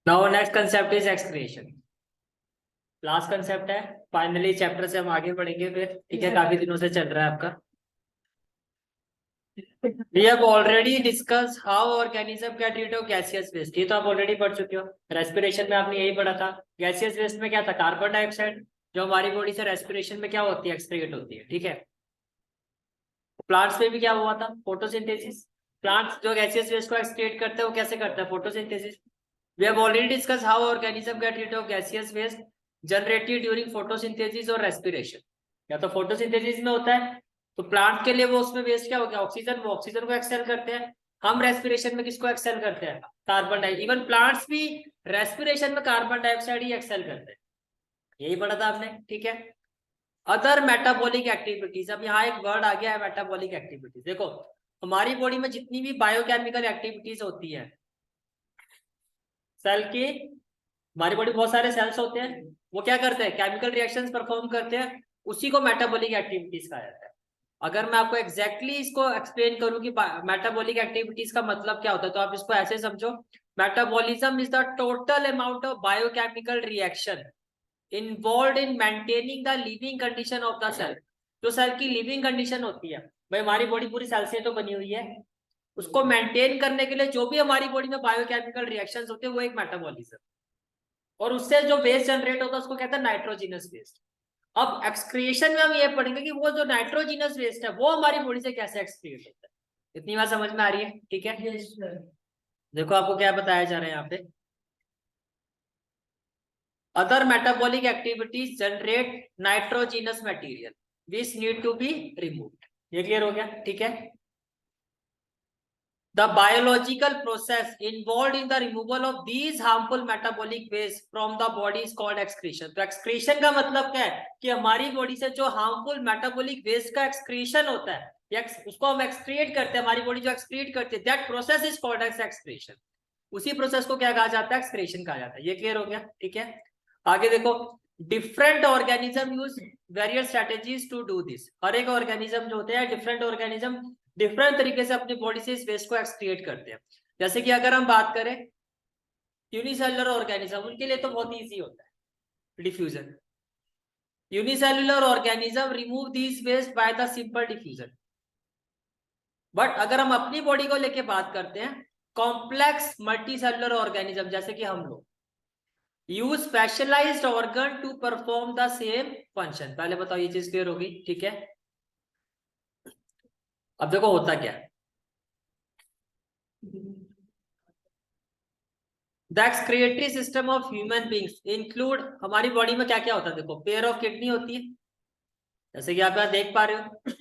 Now next concept is excretion. Last concept है, finally chapter से हम आगे बढ़ेंगे फिर। ठीक है, काफी दिनों से चल रहा है आपका। We have already discussed how organism get rid of gaseous waste। ये तो आप ऑलरेडी पढ़ चुके हो। रेस्पिरेशन में आपने यही पढ़ा था। गैसियस वेस्ट में क्या था? कार्बन डाइऑक्साइड, जो हमारी बॉडी से रेस्पिरेशन में क्या होती है? एक्सक्रीट होती है। ठीक है, प्लांट्स में भी क्या हुआ था? फोटोसिंथेसिस। प्लांट्स जो गैसियस वेस्ट को एक्सक्रीट करते हैं वो कैसे करते हैं? Photosynthesis. We have already discussed how organism get rid of gaseous waste generated during photosynthesis और respiration। या तो फोटोसिंथेसिस में होता है तो प्लांट के लिए वो उसमें वेस्ट क्या हो गया? ऑक्सीजन। वो ऑक्सीजन को एक्सेल करते हैं। हम रेस्पिरेशन में किसको एक्सेल करते हैं? Carbon dioxide. इवन प्लांट्स भी रेस्पिरेशन में कार्बन डाइऑक्साइड ही एक्सेल करते हैं। यही पढ़ा था आपने। ठीक है, अदर मेटाबॉलिक एक्टिविटीज। अब यहाँ एक वर्ड आ गया है, मेटाबॉलिक एक्टिविटीज। देखो, हमारी बॉडी में जितनी भी बायोकेमिकल एक्टिविटीज होती है, सेल की, हमारी बॉडी बहुत सारे सेल्स होते हैं, वो क्या करते हैं? केमिकल रिएक्शंस परफॉर्म करते हैं, उसी को मेटाबॉलिक एक्टिविटीज कहा जाता है। अगर मैं आपको एग्जैक्टली इसको एक्सप्लेन करूं कि मेटाबॉलिक एक्टिविटीज का मतलब क्या होता है, तो आप इसको ऐसे समझो। Metabolism is the total amount of biochemical reaction involve in maintaining the living condition of the cell. जो सेल की लिविंग कंडीशन होती है, भाई हमारी बॉडी पूरी सेल से तो बनी हुई है, उसको मेंटेन करने के लिए जो भी हमारी बॉडी में बायोकेमिकल रिएक्शंस होते हैं वो एक मेटाबॉलिज्म। और उससे जो वेस्ट जनरेट होता है उसको कहते हैं नाइट्रोजिनस वेस्ट। अब एक्सक्रिएशन में हम ये पढ़ेंगे कि वो जो नाइट्रोजिनस वेस्ट है वो हमारी बॉडी से कैसे एक्सक्रिएट होता है। इतनी बात समझ में आ रही है? ठीक है, देखो आपको क्या बताया जा रहा है यहाँ पे। Other metabolic activities generate nitrogenous material which need to be removed. ये क्लियर हो गया? ठीक है, the biological process involved in the removal of these harmful metabolic waste from the body is called excretion। तो excretion का मतलब क्या है? कि हमारी बॉडी से जो harmful metabolic waste का excretion होता है, या उसको हम excrete करते हैं, हमारी बॉडी जो excrete करती है, that process is called as excretion। उसी प्रोसेस को क्या कहा जाता है? excretion कहा जाता है। ये क्लियर हो गया? ठीक है, आगे देखो। Different organism use various strategies to do this. हर एक ऑर्गेनिज्म जो होते हैं, डिफरेंट ऑर्गेनिज्म डिफरेंट तरीके से अपनी बॉडी से इस वेस्ट को एक्सक्रिएट करते हैं। जैसे कि अगर हम बात करें यूनिसेलुलर ऑर्गेनिज्म, उनके लिए तो बहुत इजी होता है diffusion. Unicellular organism remove this waste by the simple diffusion. But अगर हम अपनी बॉडी को लेके बात करते हैं, कॉम्प्लेक्स मल्टीसेलुलर ऑर्गेनिज्म जैसे कि हम लोग use specialised organ to perform the same function. पहले बताओ ये चीज क्लियर होगी? ठीक है, अब देखो होता क्या है। The excretory system of human beings include, हमारी बॉडी में क्या क्या होता है? देखो, पेयर ऑफ किडनी होती है, जैसे कि आप यहाँ देख पा रहे हो,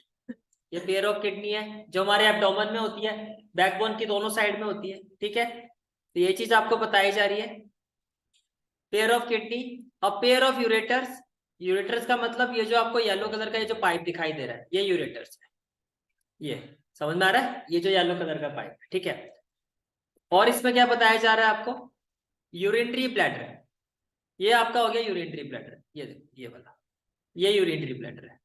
ये पेयर ऑफ किडनी है जो हमारे एब्डोमेन में होती है, बैकबोन की दोनों साइड में होती है। ठीक है, तो ये चीज आपको बताई जा रही है, पेयर ऑफ किडनी। अब पेयर ऑफ यूरेटर्स। यूरेटर्स का मतलब ये जो आपको येलो कलर का ये जो पाइप दिखाई दे रहा है, ये यूरेटर्स है। ये समझ में आ रहा है? ये जो येलो कलर का पाइप, ठीक है। और इसमें क्या बताया जा रहा है आपको? Urinary bladder. ये आपका हो गया यूरिनरी ब्लैडर, ये वाला, ये यूरिनरी ब्लैडर है।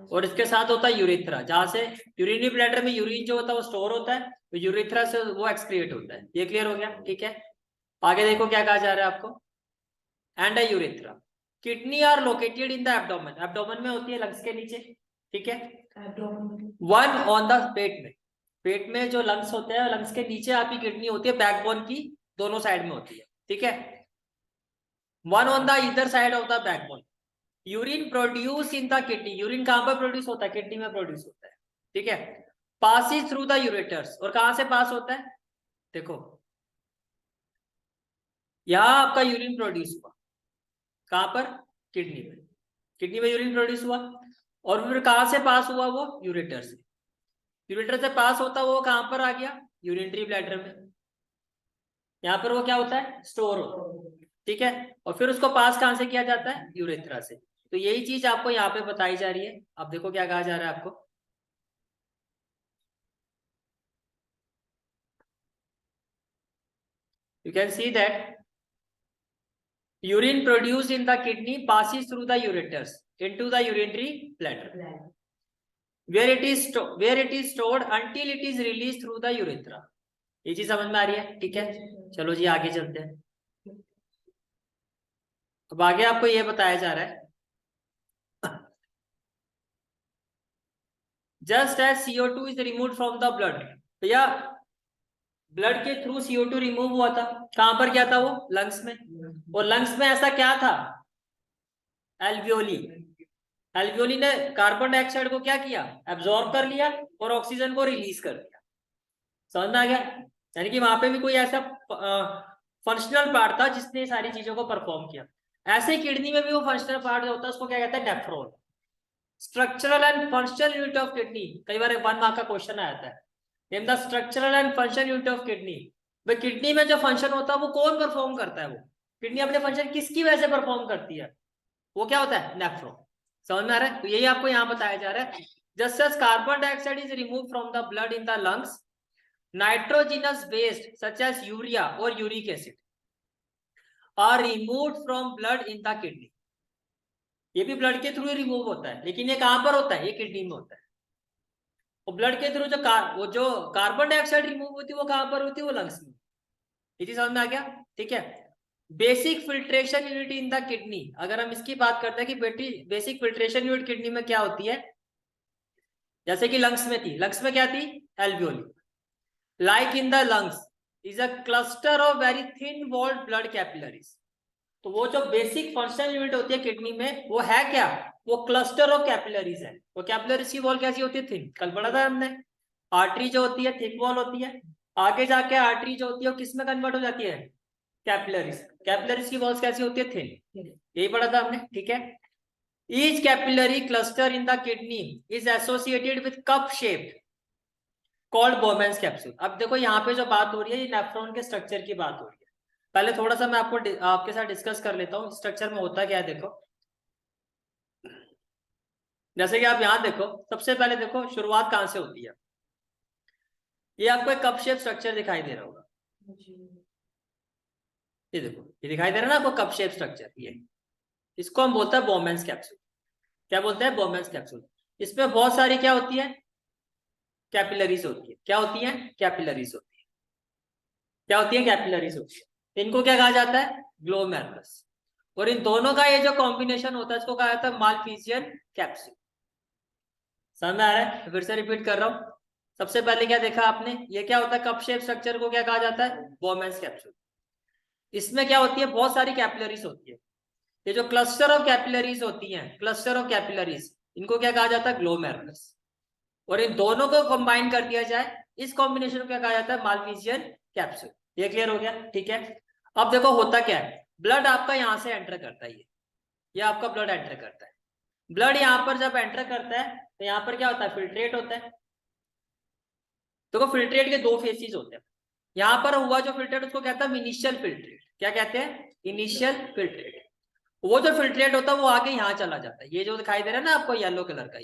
और इसके साथ होता है यूरेथ्रा, जहां से यूरिनरी ब्लैडर में यूरिन जो होता है वो स्टोर होता है, तो यूरेथ्रा से वो एक्सक्रिएट होता है। ये क्लियर हो गया? ठीक है, आगे देखो क्या कहा जा रहा है आपको। And a urethra, kidney are located in the abdomen. Abdomen में होती है, लंग्स के नीचे। ठीक है, वन ऑन द पेट में। पेट में जो लंग्स होते हैं, लंग्स के नीचे आपकी किडनी होती है, बैकबोन की दोनों साइड में होती है। ठीक है, वन ऑन द इधर side of the backbone. Urine produce in the kidney. Urine कहां पर प्रोड्यूस होता है? किडनी में प्रोड्यूस होता है। ठीक है, पासिस थ्रू द यूरेटर्स। और कहां से पास होता है? देखो, यहां आपका यूरिन प्रोड्यूस हुआ, कहां पर? किडनी में। किडनी में यूरिन प्रोड्यूस हुआ, और फिर कहां से पास हुआ? वो यूरेटर से। यूरेटर से पास होता वो कहां पर आ गया? यूरिनरी ब्लैडर में। यहाँ पर वो क्या होता है? स्टोर होता है। ठीक है, और फिर उसको पास कहां से किया जाता है? यूरेथ्रा से। तो यही चीज आपको यहाँ पे बताई जा रही है। अब देखो क्या कहा जा रहा है आपको। You can see that urine produced in the kidney passes through the ureters into the urinary bladder, where it is stored until it is released through the urethra। ये चीज समझ में आ रही है? ठीक है, चलो जी आगे चलते हैं। अब आगे आपको ये बताया जा रहा है, just as CO2 is remove from the blood. भैया ब्लड के थ्रू CO2 रिमूव हुआ था, कहां पर क्या था वो, लंग्स में। और लंग्स में ऐसा क्या था, एल्वियोली। एल्वियोली ने कार्बन डाइऑक्साइड को क्या किया, एब्जॉर्ब कर लिया और ऑक्सीजन को रिलीज कर दिया। समझ में आ गया, यानी कि वहां पे भी कोई ऐसा फंक्शनल पार्ट था जिसने सारी चीजों को परफॉर्म किया। ऐसे किडनी में भी वो फंक्शनल पार्ट होता है, उसको क्या कहते हैं, nephron. Structural and functional unit of kidney, कई बार 1 मार्क का क्वेश्चन आता है, name the structural and functional unit of kidney. भाई किडनी में जो फंक्शन होता है वो कौन परफॉर्म करता है, वो किडनी अपने फंक्शन किसकी वजह से परफॉर्म करती है, वो क्या होता है, नेफ्रॉन। समझ में आ रहा है, तो यही आपको यहाँ बताया जा रहा है, just as carbon dioxide is remove from the blood in the lungs, nitrogenous waste such as urea और uric acid are removed from blood in the kidney. ये भी ब्लड के थ्रू ही रिमूव होता है, लेकिन ये कहां पर होता है, ये किडनी में होता है। और ब्लड के थ्रू वो जो कार्बन डाइऑक्साइड रिमूव होती है वो कहां पर होती है, वो लंग्स में। ये चीज समझ में आ गया, ठीक है। Basic filtration unit in the kidney, अगर हम इसकी बात करते हैं कि बेसिक फिल्ट्रेशन यूनिट किडनी में क्या होती है, जैसे कि लंग्स में थी, लंग्स में क्या थी, alveoli. Like in the lungs is a cluster of very thin walled blood capillaries. तो वो जो बेसिक फंक्शनल यूनिट होती है किडनी में, वो है क्या, वो क्लस्टर ऑफ कैपिलरीज है। वो कैपिलरीज की वॉल कैसी होती है, थिन। कल पढ़ा था हमने, आर्टरी जो होती है थिक वॉल होती है, आगे जाके आर्टरी जो होती है वो किस में कन्वर्ट हो जाती है, कैपिलरीज। कैपिलरीज की वॉल्स कैसी होती है, थिन। यही पढ़ा था हमने, ठीक है। Each capillary cluster in the kidney is associated with cup shape called बोमेंस capsule. अब देखो यहाँ पे जो बात हो रही है, ये नेफ्रॉन के स्ट्रक्चर की बात हो रही है। पहले थोड़ा सा मैं आपके साथ डिस्कस कर लेता हूँ स्ट्रक्चर में होता क्या है। देखो जैसे कि आप यहाँ देखो, सबसे पहले देखो शुरुआत कहाँ से होती है। ये आपको एक कप शेप स्ट्रक्चर दिखाई दे रहा होगा, ये देखो, ये दिखाई दे रहा है ना आपको, कप शेप स्ट्रक्चर। ये इसको हम बोलते हैं बोमेंस कैप्सूल। क्या बोलते हैं, बोमेंस कैप्सूल। इसमें बहुत सारी क्या होती है, कैपिलरीज होती है। क्या होती है, कैपिलरीज होती है। क्या होती है, कैपिलरीज होती है। इनको क्या कहा जाता है, ग्लोमेरुलस। और इन दोनों का ये जो कॉम्बिनेशन होता है इसको कहा जाता है मालफिजियन कैप्सूल। समझ में आ रहा है, फिर से रिपीट कर रहा हूं। सबसे पहले क्या देखा आपने, ये क्या होता है, कप शेप स्ट्रक्चर को क्या कहा जाता है, बोमेंस कैप्सूल। इसमें क्या होती है, बहुत सारी कैपिलरीज होती है। ये जो क्लस्टर ऑफ कैपिलरीज होती हैं, क्लस्टर ऑफ कैपिलरीज, इनको क्या कहा जाता है, ग्लोमेरुलस। और इन दोनों को कंबाइन कर दिया जाए, इस कॉम्बिनेशन को क्या कहा जाता है, मालफिजियन कैप्सूल। ये क्लियर हो गया, ठीक है। अब देखो होता क्या है, ब्लड आपका यहां से एंटर करता है, ये आपका ब्लड एंटर करता है। ब्लड यहाँ पर जब एंटर करता है तो यहाँ पर क्या होता है, फिल्ट्रेट होता है। देखो फिल्ट्रेट के दो फेसिस होते हैं। यहाँ पर हुआ जो फिल्ट्रेट उसको कहता है इनिशियल फिल्ट्रेट। क्या कहते हैं, इनिशियल फिल्ट्रेट। वो जो फिल्ट्रेट होता है वो आगे यहाँ चला जाता है। ये जो दिखाई दे रहा है ना आपको येलो कलर का,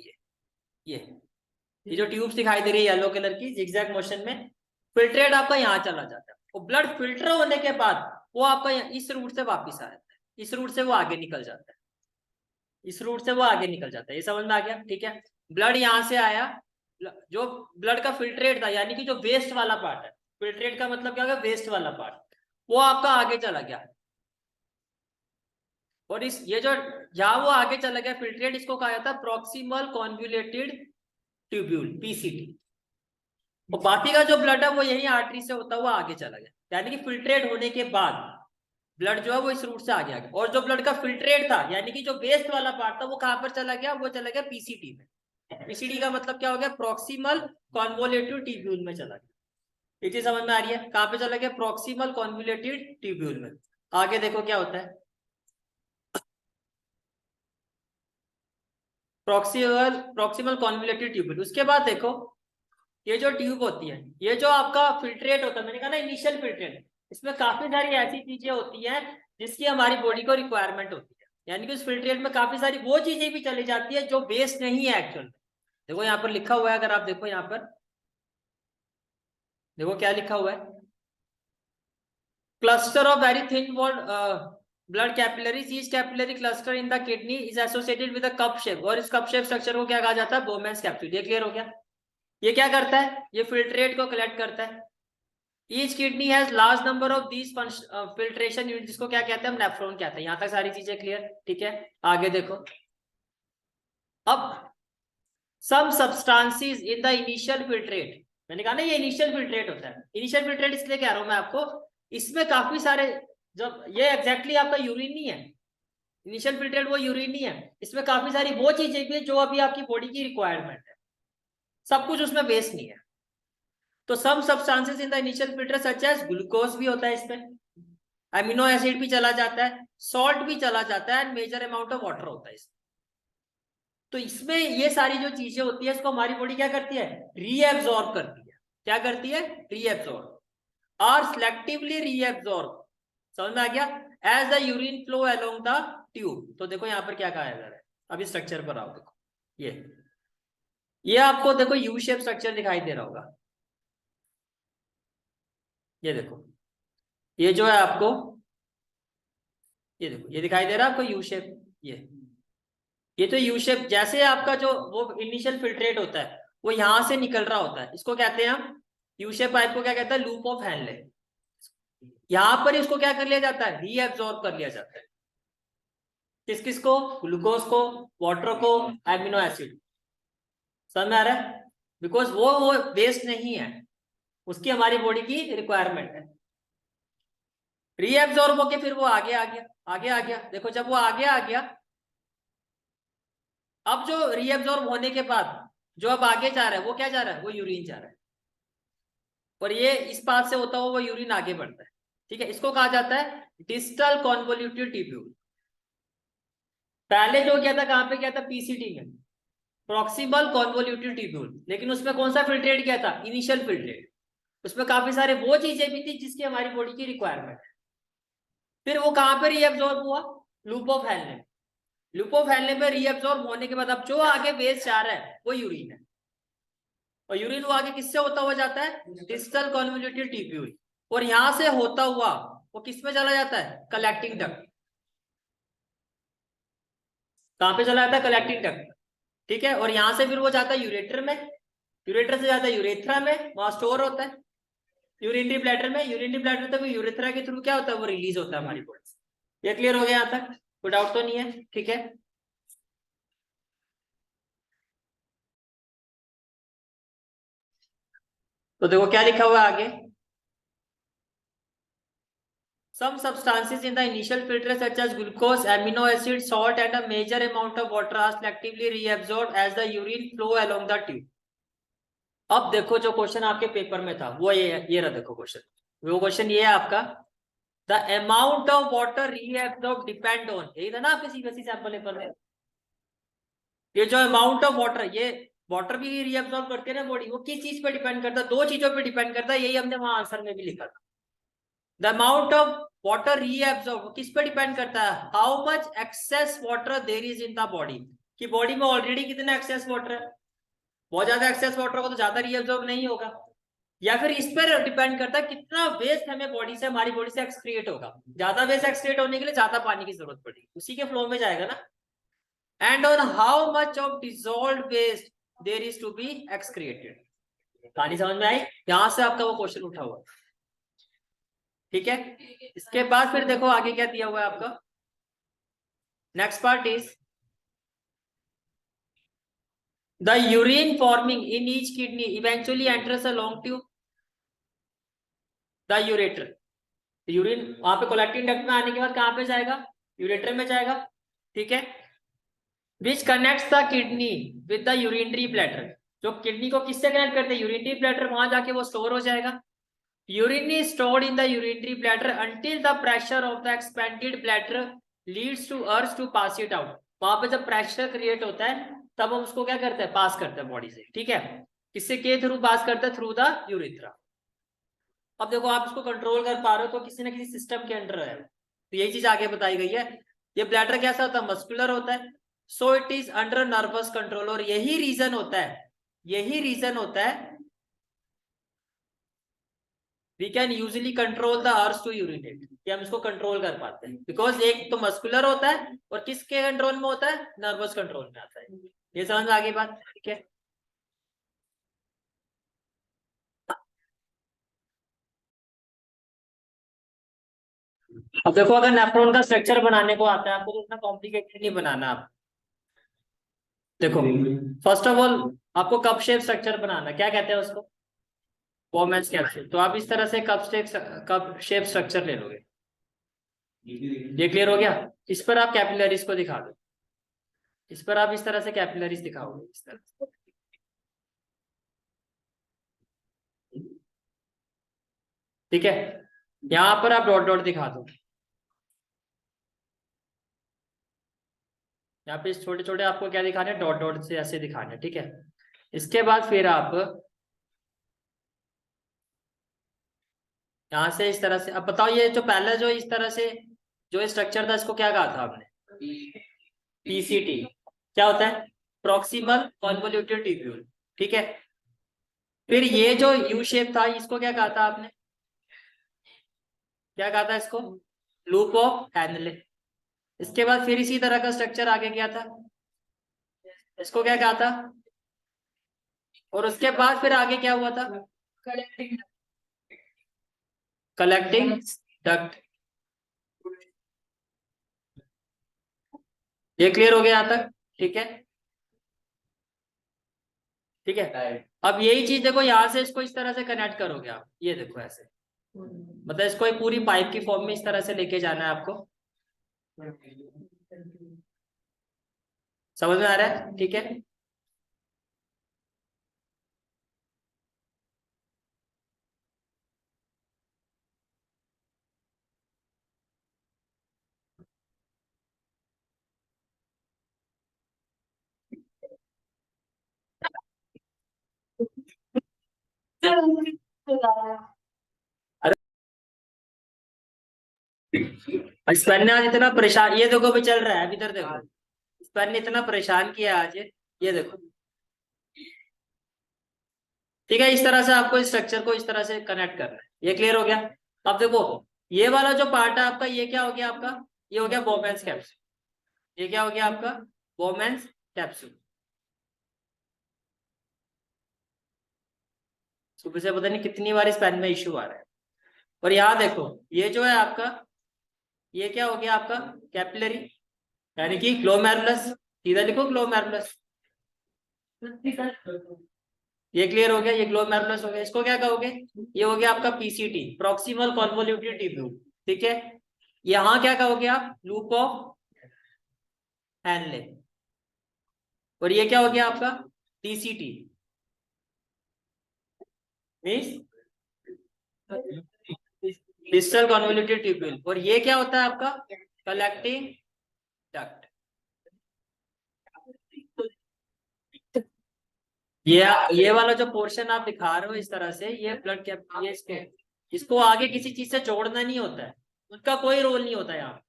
ये जो ट्यूब्स दिखाई दे रही है येलो कलर की जिगजैग मोशन में, फिल्ट्रेट आपका यहाँ चला जाता है। और ब्लड फिल्टर होने के बाद वो आपका इस रूट से वापिस आ जाता है, इस रूट से वो आगे निकल जाता है, इस रूट से वो आगे निकल जाता है। ये समझ में आ गया, ठीक है। ब्लड यहाँ से आया, जो ब्लड का फिल्ट्रेट था यानी कि जो वेस्ट वाला पार्ट है, फिल्ट्रेट का मतलब क्या होगा, वेस्ट वाला पार्ट, वो आपका आगे चला गया। और इस ये जो जहां वो आगे चला गया फिल्ट्रेट, इसको कहा जाता है प्रॉक्सिमल कॉन्वोल्यूटेड ट्यूब्यूल, पीसीटी। और बाकी का जो ब्लड है वो यही आर्टरी से होता हुआ आगे चला गया, यानी कि फिल्ट्रेट होने के बाद ब्लड जो है वो इस रूट से आगे आ गया। और जो ब्लड का फिल्ट्रेट था यानी कि जो वेस्ट वाला पार्ट था वो कहां पर चला गया, वो चला गया पीसीटी में। पीसीटी का मतलब क्या हो गया, प्रॉक्सिमल कॉन्वोल्यूटिव ट्यूब्यूल में चला गया। ये चीज समझ में आ रही है, कहां पे चला गया, प्रॉक्सिमल कॉन्वोल्यूटिव ट्यूब्यूल में। आगे देखो क्या होता है, प्रॉक्सिमल कॉन्वोल्यूटिव ट्यूब्यूल। उसके बाद देखो ये जो ट्यूब होती है, ये जो आपका फिल्ट्रेट होता है, मैंने कहा ना इनिशियल फिल्ट्रेट, इसमें काफी सारी ऐसी चीजें होती हैं जिसकी हमारी बॉडी को रिक्वायरमेंट होती है। यानी कि उस फिल्ट्रेट में काफी सारी वो चीजें भी चली जाती है जो वेस्ट नहीं है एक्चुअल में। देखो यहाँ पर लिखा हुआ है, अगर आप देखो यहाँ पर देखो क्या लिखा हुआ है, cluster of very thin walled blood capillaries, each capillary cluster in the kidney is associated with a cup shape. और इस कप शेप स्ट्रक्चर को क्या कहा जाता है, बोमेंस कैप्सूल। ये क्लियर हो गया। ये क्या करता है, ये फिल्ट्रेट को कलेक्ट करता है, each kidney has large number of these filtration unit, जिसको क्या कहते हैं हम, नेफ्रॉन कहते हैं। यहां तक सारी चीजें क्लियर, ठीक है। आगे देखो, अब some substances in the initial filtrate, मैंने कहा ना ये इनिशियल फिल्ट्रेट होता है। इनिशियल फिल्ट्रेट इसलिए कह रहा हूं मैं आपको, इसमें काफी सारे, जब ये एग्जैक्टली आपका यूरिन नहीं है, इनिशियल फिल्ट्रेट वो यूरिन नहीं है, इसमें काफी सारी वो चीजें भी है जो अभी आपकी बॉडी की रिक्वायरमेंट है, सब कुछ उसमें वेस्ट नहीं है। तो some substances in the initial filter such as glucose भी होता है इसमें, अमीनो एसिड भी चला जाता है, सॉल्ट भी चला जाता है, and major amount of water होता है इसमें। तो इसमें ये सारी जो चीजें होती है इसको हमारी बॉडी क्या करती है, रीएब्सॉर्ब करती है। क्या करती है, रीएब्सॉर्ब और सिलेक्टिवली रीएब्सॉर्ब। समझ में आ गया, as the urine flow along the tube. तो देखो यहाँ पर क्या कहा जा रहा है, अभी स्ट्रक्चर पर आओ, देखो ये आपको देखो यू शेप स्ट्रक्चर दिखाई दे रहा होगा, ये देखो, ये जो है आपको, ये देखो ये दिखाई दे रहा है आपको यू शेप, ये तो यू शेप। जैसे आपका जो वो इनिशियल फिल्ट्रेट होता है वो यहां से निकल रहा होता है, इसको कहते हैं हम यू शेप पाइप को क्या कहते हैं, लूप ऑफ हेनले। यहां पर इसको क्या कर लिया जाता है, रीअब्सॉर्ब कर लिया जाता है। किस किस को, ग्लूकोज को, वाटर को, एमिनो एसिड। समझ में आ रहा है, बिकॉज वो वेस्ट नहीं है, उसकी हमारी बॉडी की रिक्वायरमेंट है। रीअब्सॉर्ब होके फिर वो आगे आ गया, आगे आ गया। देखो जब वो आगे आ गया, अब जो रीअब्सॉर्ब होने के बाद जो अब आगे जा रहा है वो क्या जा रहा है, वो यूरिन जा रहा है, और ये इस पाथ से होता हुआ वो यूरिन आगे बढ़ता है। ठीक है, इसको कहा जाता है डिस्टल कॉन्वोल्यूटिव ट्यूब्यूल। पहले जो किया था कहां पे किया था, पीसीटी में, प्रॉक्सिमल कॉन्वोल्यूटिव ट्यूब्यूल। लेकिन उसमें कौन सा फिल्ट्रेट किया था, इनिशियल फिल्ट्रेट। उसमें काफी सारे वो चीजें भी थी जिसकी हमारी बॉडी की रिक्वायरमेंट है। फिर वो कहां पर रीअब्सॉर्ब हुआ, loop of Henle. Loop of Henle में रीअब्सॉर्ब होने के बाद अब जो आगे वेस्ट जा रहा है वो यूरिन है, और यूरिन वो आगे किससे होता हुआ जाता है, डिस्टल कॉन्वोल्यूटिव ट्यूब्यूल। और यहां से होता हुआ वो किस में चला जाता है, कलेक्टिंग डक्ट। कहां पे चला जाता है, कलेक्टिंग डक्ट। ठीक है, और यहां से फिर वो जाता है यूरेटर में, यूरेटर से जाता है यूरेथ्रा में, वहां स्टोर होता है यूरिनरी ब्लैडर में, यूरिनरी ब्लैडर तक यूरेथ्रा के थ्रू क्या होता है, वो रिलीज होता है हमारी बॉडी से। ये क्लियर हो गया यहाँ तक, कोई डाउट तो नहीं है, ठीक है। तो देखो क्या लिखा हुआ है आगे, some substances in the initial filter such as glucose, amino acid, salt and a major amount of water are selectively reabsorbed as the urine flow along the tube। अब देखो जो क्वेश्चन आपके पेपर में था वो ये रहा, देखो क्वेश्चन, वो क्वेश्चन ये है आपका, the amount of water reabsorb depend on, यही था ना आपके सीबीएसई सैंपल पेपर में। ये जो अमाउंट ऑफ वाटर, ये वाटर भी रीएब्सॉर्ब करती है ना बॉडी, वो किस चीज पे डिपेंड करता है, दो चीजों पे डिपेंड करता है, यही हमने वहां आंसर में भी लिखा था। The amount of water reabsorb किस पे डिपेंड करता है, how much excess water there is in the body, कि बॉडी में ऑलरेडी कितना एक्सेस वाटर है। बहुत ज्यादा एक्सेस वाटर होगा तो ज्यादा रीएब्सॉर्ब नहीं होगा, या फिर इस पर डिपेंड करता है कितना वेस्ट हमें बॉडी से, हमारी बॉडी से एक्सक्रिएट होगा। ज्यादा वेस्ट एक्सक्रिएट होने के लिए ज्यादा पानी की जरूरत पड़ेगी, उसी के फ्लो में जाएगा ना। And on how much of dissolved waste there is to be excreted. कहानी समझ में आई, यहां से आपका वो क्वेश्चन उठा हुआ, ठीक है। इसके बाद फिर देखो आगे क्या दिया हुआ है आपका, next part is the urine forming in each kidney eventually enters a long tube, the ureter. Urine वहां पे कोलेक्टिंग डक्ट में आने के बाद कहां पे जाएगा, यूरेटर में जाएगा, ठीक है। Which connects the kidney with the urinary bladder, जो किडनी को किससे कनेक्ट करते हैं, यूरिनरी ब्लैडर, वहां जाके वो स्टोर हो जाएगा। Urine is stored in the urinary bladder until the pressure of the expanded bladder leads to urge to pass it out. वहां पे जब प्रेशर क्रिएट होता है तब हम उसको क्या करते हैं, पास करते हैं बॉडी से, ठीक है। किससे के थ्रू पास करते हैं, थ्रू द यूरेथ्रा। अब देखो आप इसको कंट्रोल कर पा रहे हो तो किसी ना किसी सिस्टम के अंडर है, तो यही चीज आगे बताई गई है। ये ब्लैडर कैसा होता है, मस्कुलर होता है, so it is under nervous control. और यही रीजन होता है, यही रीजन होता है we can usually control the urge to urinate, कि हम इसको कंट्रोल कर पाते हैं, बिकॉज एक तो मस्कुलर होता है और किसके कंट्रोल में होता है, नर्वस कंट्रोल में आता है। ये समझ में आगे बात, ठीक है। अब देखो, अगर नेफ्रॉन का स्ट्रक्चर बनाने को आता है आपको तो इतना कॉम्प्लिकेटेड नहीं बनाना आप। देखो, फर्स्ट ऑफ ऑल आपको कप शेप स्ट्रक्चर बनाना, क्या कहते हैं उसको, बॉमेंस कैप्सूल। तो आप इस तरह से कप शेप स्ट्रक्चर ले लोगे। ये क्लियर हो गया। इस पर आप कैपिलरीज को दिखा दो, इस पर आप इस तरह से कैपिलरीज दिखाओगे, इस तरह से। ठीक है, यहाँ पर आप डॉट डॉट दिखा दो, यहाँ पे छोटे छोटे आपको क्या दिखाने हैं, डॉट डॉट से ऐसे दिखाने हैं। ठीक है, इसके बाद फिर आप यहाँ से इस तरह से, अब बताओ ये जो पहला जो इस तरह से जो स्ट्रक्चर था इसको क्या कहा था आपने, पीसीटी। क्या होता है, प्रॉक्सिमल कॉन्वोल्यूटेड ट्यूब्यूल। ठीक है, फिर ये जो यू शेप था इसको क्या कहा था आपने, क्या कहा था इसको, लूप ऑफ हैनले। इसके बाद फिर इसी तरह का स्ट्रक्चर आगे क्या था, इसको क्या कहा था, और उसके बाद फिर आगे क्या हुआ था, कलेक्टिंग डक्ट। ये क्लियर हो गया यहाँ तक। ठीक है, ठीक है। अब यही चीज देखो, यहाँ से इसको इस तरह से कनेक्ट करोगे आप, ये देखो ऐसे, मतलब इसको एक पूरी पाइप की फॉर्म में इस तरह से लेके जाना है आपको। समझ में आ रहा है, ठीक है। अरे इस पेन ने आज इतना परेशान, ये देखो भी चल रहा है, अभी इधर देखो, इस पेन ने इतना परेशान किया आज, ये देखो। ठीक है, इस तरह से आपको इस स्ट्रक्चर को इस तरह से कनेक्ट करना है। ये क्लियर हो गया। अब देखो, ये वाला जो पार्ट है आपका, ये क्या हो गया आपका, ये हो गया बोमेंस कैप्सूल। ये क्या हो गया आपका, बोमेंस कैप्सूल। सुबह से पता नहीं कितनी बार इस पेन में इश्यू आ रहा है। और यहाँ देखो, ये जो है आपका, ये क्या हो गया आपका, कैपिलरी, यानी कि ग्लोमेरुलस। सीधा लिखो ग्लोमेरुलस। ये क्लियर हो गया, ये ग्लोमेरुलस हो गया। इसको क्या कहोगे, ये हो गया आपका पीसीटी, प्रॉक्सिमल कॉन्वोल्यूटेड ट्यूब्यूल। ठीक है, यहाँ क्या कहोगे आप, लूप ऑफ हैनले। और ये क्या हो गया आपका, TCT, means distal convoluted tubule. और ये क्या होता है आपका, कलेक्टिंग डक्ट। ये वाला जो पोर्शन आप दिखा रहे हो इस तरह से, ये ब्लड कैप, ये इसको आगे किसी चीज से जोड़ना नहीं होता है, उनका कोई रोल नहीं होता यहाँ,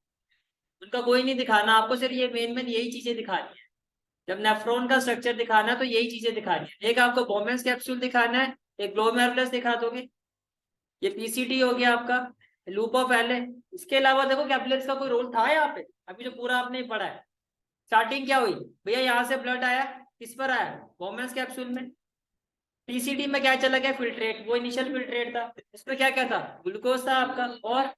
उनका कोई नहीं दिखाना आपको, सिर्फ ये मेन मेन यही चीजें दिखानी है। जब नेफ्रॉन का स्ट्रक्चर दिखाना है तो यही चीजें दिखानी है। एक आपको बोमेंस कैप्सूल दिखाना है, एक ग्लोमेरुलस दिखा दोगे, ये पीसीटी हो गया आपका, लूप ऑफ एल है। इसके अलावा देखो कैपिलरीज का कोई रोल था यहाँ पे, अभी जो पूरा आपने पढ़ा है। स्टार्टिंग क्या हुई भैया, यहाँ से ब्लड आया, किस पर आया, बोमेंस कैप्सूल में। टीसीटी में क्या चला गया, फिल्ट्रेट, वो इनिशियल फिल्ट्रेट था। इसमें क्या क्या था, ग्लूकोज था आपका, और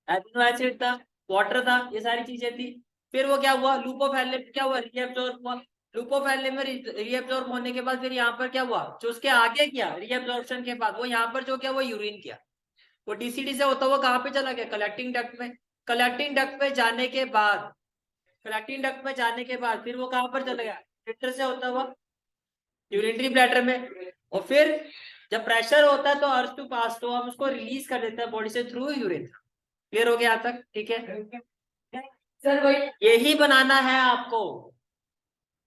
एमिनो एसिड था, वाटर था, ये सारी चीजें थी। फिर वो क्या हुआ, लूपोफेलिन में क्या हुआ, रीएब्जॉर्ब हुआ। लूपोफेलिन में रीएब्जॉर्ब होने के बाद फिर यहाँ पर क्या हुआ, जो उसके आगे किया रीएब्जॉर्प्शन के बाद, वो यहाँ पर जो क्या, वो यूरिन किया। वो टीसीडी से होता हुआ कहाँ पे चला गया, कलेक्टिंग डक्ट में। कलेक्टिंग डक्ट में जाने के बाद, कलेक्टिंग डक्ट में जाने के बाद फिर वो कहाँ पर चला गया, फिल्टर से होता हुआ यूरिनरी ब्लैडर में। और फिर जब प्रेशर होता है तो अर्थ टू पास, तो हम उसको रिलीज कर देते हैं बॉडी से थ्रू यूरिन। क्लियर हो गया यहाँ तक, ठीक है। सर वही यही बनाना है आपको,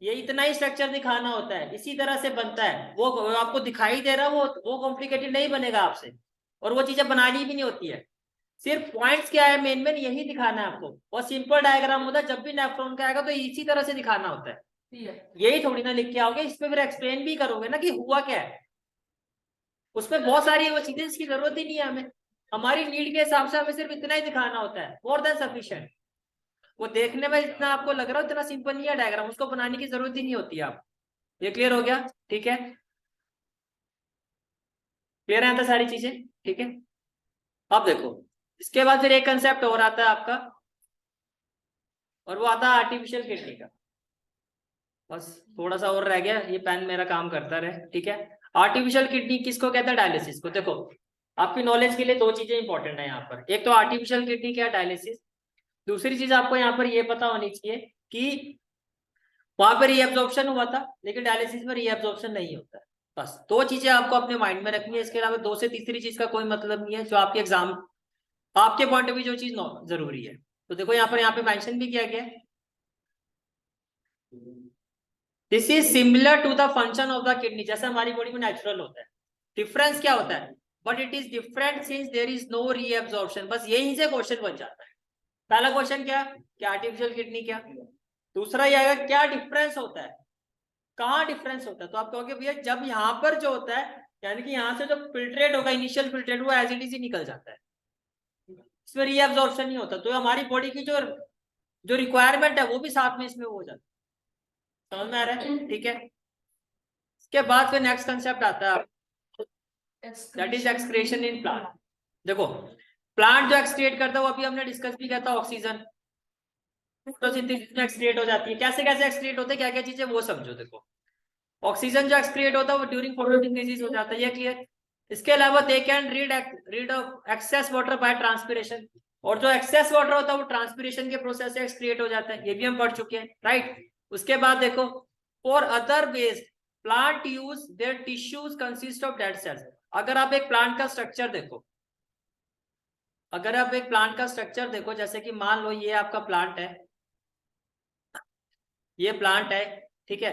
ये इतना ही स्ट्रक्चर दिखाना होता है, इसी तरह से बनता है। वो आपको दिखाई दे रहा है, वो कॉम्प्लिकेटेड नहीं बनेगा आपसे, और वो चीजें बनानी भी नहीं होती है। सिर्फ पॉइंट्स क्या है, मेन मेन यही दिखाना है आपको। और सिंपल डायग्राम होता है, जब भी नेफ्रॉन का आएगा तो इसी तरह से दिखाना होता है। यही थोड़ी ना लिख के आओगे, इसमें फिर एक्सप्लेन भी करोगे ना कि हुआ क्या है। उसमें बहुत सारी वो चीजें, इसकी जरूरत ही नहीं है हमें। हमारी नीड के हिसाब से हमें सिर्फ इतना ही दिखाना होता है, मोर देन सफिशिएंट। वो देखने में जितना आपको लग रहा है उतना सिंपल नहीं है डायग्राम, उसको बनाने की जरूरत ही नहीं होती है। आप, ये क्लियर हो गया, ठीक है। क्लियर है तो सारी चीजें, ठीक है। अब देखो, इसके बाद फिर एक कंसेप्ट और आता है आपका, और वो आता है आर्टिफिशियल किडनी का। बस थोड़ा सा और रह गया, ये पेन मेरा काम करता रहे, ठीक है। आर्टिफिशियल किडनी किसको कहता है? डायलिसिस को। देखो आपकी नॉलेज के लिए दो चीजें इंपॉर्टेंट है यहाँ पर, एक तो आर्टिफिशियल किडनी क्या, डायलिसिस। दूसरी चीज आपको यहाँ पर ये पता होनी चाहिए कि वहां पर रीएब्जॉर्प्शन हुआ था, लेकिन डायलिसिस में रीएब्जॉर्प्शन नहीं होता है। बस दो चीजें आपको अपने माइंड में रखनी है, इसके अलावा दो से तीसरी चीज का कोई मतलब नहीं है, जो आपके एग्जाम, आपके पॉइंट ऑफ व्यू जो चीज जरूरी है। तो देखो यहाँ पे मेंशन भी किया गया है, this is similar to the function of the kidney, जैसे हमारी बॉडी में नेचुरल होता है। डिफरेंस क्या होता है? But it is different since there is no reabsorption. बस यही से क्वेश्चन बन जाता है। पहला क्वेश्चन क्या आर्टिफिशियल किडनी क्या, दूसरा ये आएगा क्या डिफरेंस होता है, कहाँ डिफरेंस होता है। तो आप कहोगे भैया जब यहाँ पर जो होता है, यानी कि यहाँ से जो फिल्ट्रेट होगा, इनिशियल फिल्ट्रेट, वो एज इट इज ही निकल जाता है, इसमें रीअब्जॉर्प्शन नहीं होता। तो हमारी बॉडी की जो जो रिक्वायरमेंट है वो भी साथ में इसमें हो जाता है। समझ में आ रहा है? ठीक है। इसके बाद फिर नेक्स्ट कंसेप्ट आता है, that is excretion in plant. देखो प्लांट जो एक्सक्रिएट करता है वो अभी हमने डिस्कस भी किया था, ऑक्सीजन फोटोसिंथेसिस में एक्सक्रिएट हो जाती है। कैसे कैसे एक्सक्रिएट होते हैं, क्या क्या चीजें, वो समझो। देखो ऑक्सीजन जो एक्सक्रिएट होता है वो ड्यूरिंग फोटोसिंथेसिस हो जाता है, ये क्लियर। इसके अलावा they can read of excess water bye transpiration, और जो एक्सेस वाटर होता है वो ट्रांसपिरेशन के प्रोसेस से एक्सक्रिएट हो जाता है, ये भी हम पढ़ चुके हैं, राइट। उसके बाद देखो for other waste plant use their tissues consist of dead cells. अगर आप एक प्लांट का स्ट्रक्चर देखो, अगर आप एक प्लांट का स्ट्रक्चर देखो, जैसे कि मान लो ये आपका प्लांट है, ये प्लांट है, ठीक है।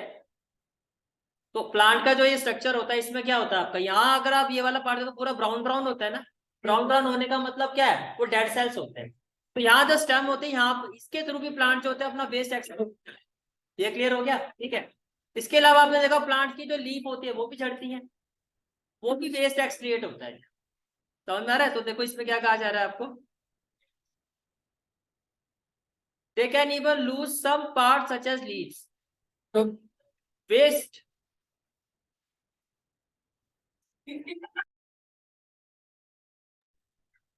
तो प्लांट का जो ये स्ट्रक्चर होता है, इसमें क्या होता है आपका, यहाँ अगर आप ये वाला पार्ट देखो पूरा ब्राउन ब्राउन होता है ना, ब्राउन ब्राउन होने का मतलब क्या है, वो डेड सेल्स होते हैं। तो यहाँ जो स्टेम होते हैं, यहाँ इसके थ्रू भी प्लांट जो होता है अपना वेस्ट एक्सक्रीट, ये क्लियर हो गया, ठीक है। इसके अलावा आपने देखा प्लांट की जो लीफ होती है वो भी झड़ती है, वो भी वेस्ट एक्सक्रिएट होता है। समझ में आ रहा है? तो देखो इसमें क्या कहा जा रहा है आपको, they can even lose some part such as leaves, तो वेस्ट।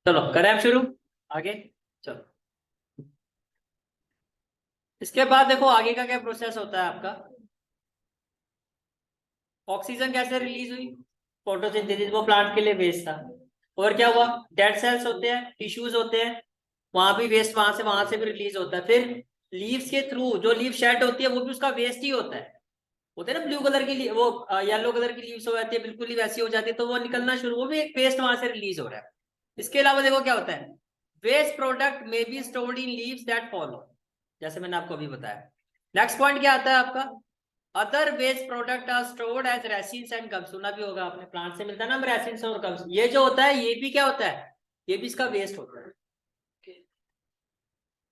चलो करें आप शुरू आगे, चलो। इसके बाद देखो आगे का क्या प्रोसेस होता है आपका, ऑक्सीजन कैसे रिलीज हुई, फोटोसिंथेसिस, वो प्लांट के लिए वेस्ट था। और क्या हुआ, डेड सेल्स होते हैं, टिश्यूज होते हैं, वहां भी वेस्ट, वहां से भी रिलीज होता है। फिर लीव्स के थ्रू जो लीव शेड होती है वो भी उसका वेस्ट ही होता है, होते हैं ना ब्लू कलर की वो येलो कलर की लीव्स हो जाती है, बिल्कुल ही वैसी हो जाती है, तो वो निकलना शुरू, वो भी एक वेस्ट वहां से रिलीज हो रहा है। इसके अलावा देखो क्या होता है, waste product may be stored in leaves that follow, जैसे मैंने आपको अभी बताया। नेक्स्ट पॉइंट क्या आता है आपका, other waste product are stored as resins and gums. सुना भी होगा आपने, प्लांट से मिलता है ना रेसिन्स और गम्स, ये जो होता है ये भी क्या होता है, ये भी इसका वेस्ट होता है।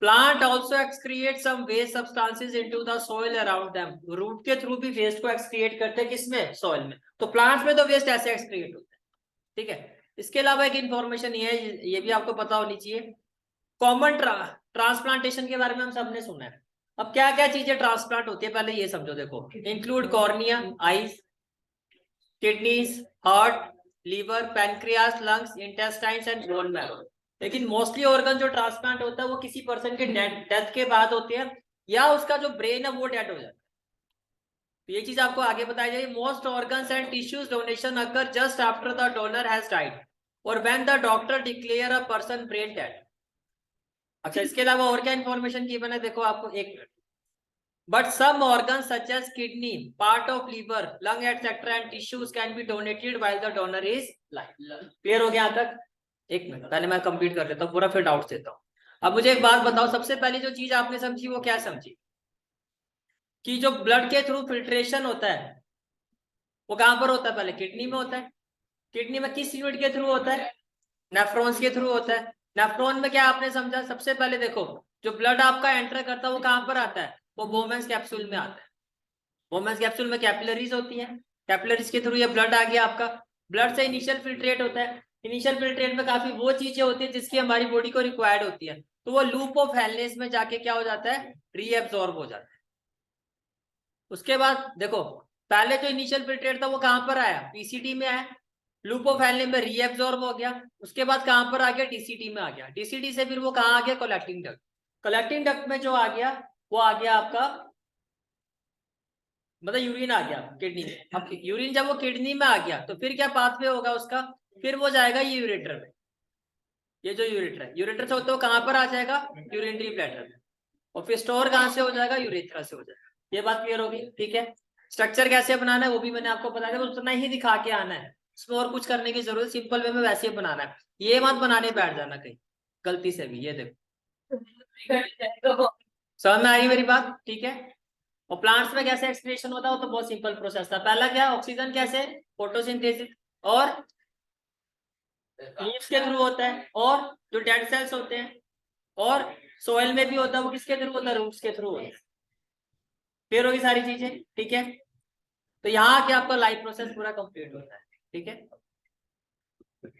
Plant also excrete some waste substances into the soil around them. Root के थ्रू भी वेस्ट को एक्सक्रिएट करते हैं, किसमें, सॉइल में। तो प्लांट्स में तो वेस्ट ऐसे एक्सक्रिएट होता है, ठीक है। इसके अलावा एक इंफॉर्मेशन ये है, ये भी आपको पता होनी चाहिए, कॉमन ट्रांसप्लांटेशन के बारे में हम सबने सुना है। अब क्या क्या चीजें ट्रांसप्लांट होती है पहले ये समझो। देखो include cornea, eyes, kidneys, heart, liver, pancreas, lungs, intestines and bone marrow. लेकिन मोस्टली ऑर्गन जो ट्रांसप्लांट होता है वो किसी पर्सन के डेथ के बाद होते हैं, या उसका जो ब्रेन है वो डेड हो जाता है। तो ये चीज आपको आगे बताई जाएगी, most organs and tissues donation occur just after the donor has died और when the doctor declare a person brain dead. अच्छा इसके अलावा और क्या इन्फॉर्मेशन की बना, देखो आपको एक minute, but some organs such as kidney, part of liver, lung etc and tissues can be donated while the donor is alive। Clear हो गया यहाँ तक? एक मिनट पहले मैं कंप्लीट कर लेता हूँ पूरा, फिर डाउट देता हूँ। अब मुझे एक बात बताओ, सबसे पहले जो चीज आपने समझी वो क्या समझी, कि जो ब्लड के थ्रू फिल्ट्रेशन होता है वो कहां पर होता है, पहले किडनी में होता है। किडनी में किस यूनिट के थ्रू होता है, नेफ्रॉन्स के थ्रू होता है। नेफ्रॉन में क्या आपने समझा, सबसे पहले देखो जो ब्लड आपका एंटर करता है वो कहां पर आता है, वो बोमेन्स कैप्सूल में आता है। वोमेन्स कैप्सूल में कैपिलरीज होती है, कैपिलरीज के थ्रू ये ब्लड आ गया आपका। ब्लड से इनिशियल फिल्ट्रेट होता है, इनिशियल फिल्ट्रेट में काफी वो चीजें होती है जिसकी हमारी बॉडी को रिक्वायर्ड होती है, तो वो लूप ऑफ हेलनेस में जाके क्या हो जाता है, रीएब्सॉर्ब हो जाता है। उसके बाद देखो पहले जो इनिशियल फिल्ट्रेट था वो कहां पर आया, पीसीटी में आया, लूपोफाइलिन में रीएब्जॉर्ब हो गया, उसके बाद कहां पर आ गया, टीसीटी में आ गया, टीसीटी से फिर वो कहाँ आ गया, कलेक्टिंग डक्ट, कलेक्टिंग डक्ट में जो आ गया वो आ गया आपका मतलब यूरिन आ गया किडनी में। अब यूरिन जब वो किडनी में आ गया तो फिर क्या पाथवे होगा उसका, फिर वो जाएगा ये यूरेटर में, ये जो यूरेटर है, यूरेटर से होते हुए कहां पर आ जाएगा, यूरिनरी ब्लैडर में, और फिर स्टोर कहां से हो जाएगा, यूरेथ्रा से हो जाएगा। ये बात क्लियर होगी, ठीक है। स्ट्रक्चर कैसे बनाना है वो भी मैंने आपको बताया था, उतना ही दिखा के आना है, इसमें और कुछ करने की जरूरत, सिंपल वे में वैसे ही बनाना है, ये मत बनाने बैठ जाना कहीं गलती से भी। ये देखो समझ में आई मेरी बात, ठीक है। और प्लांट्स में कैसे एक्सक्रीशन होता है वो तो बहुत सिंपल प्रोसेस था। पहला क्या, ऑक्सीजन कैसे, फोटोसिंथेसिस, और लीव्स के थ्रू होता है, और जो डेड सेल्स होते हैं, और सोइल में भी होता है, वो किसके थ्रू होता है, रूट्स के थ्रू होता है। क्लियर होगी सारी चीजें, ठीक है। तो यहाँ क्या आपका लाइफ प्रोसेस पूरा कंप्लीट होता है, ठीक है।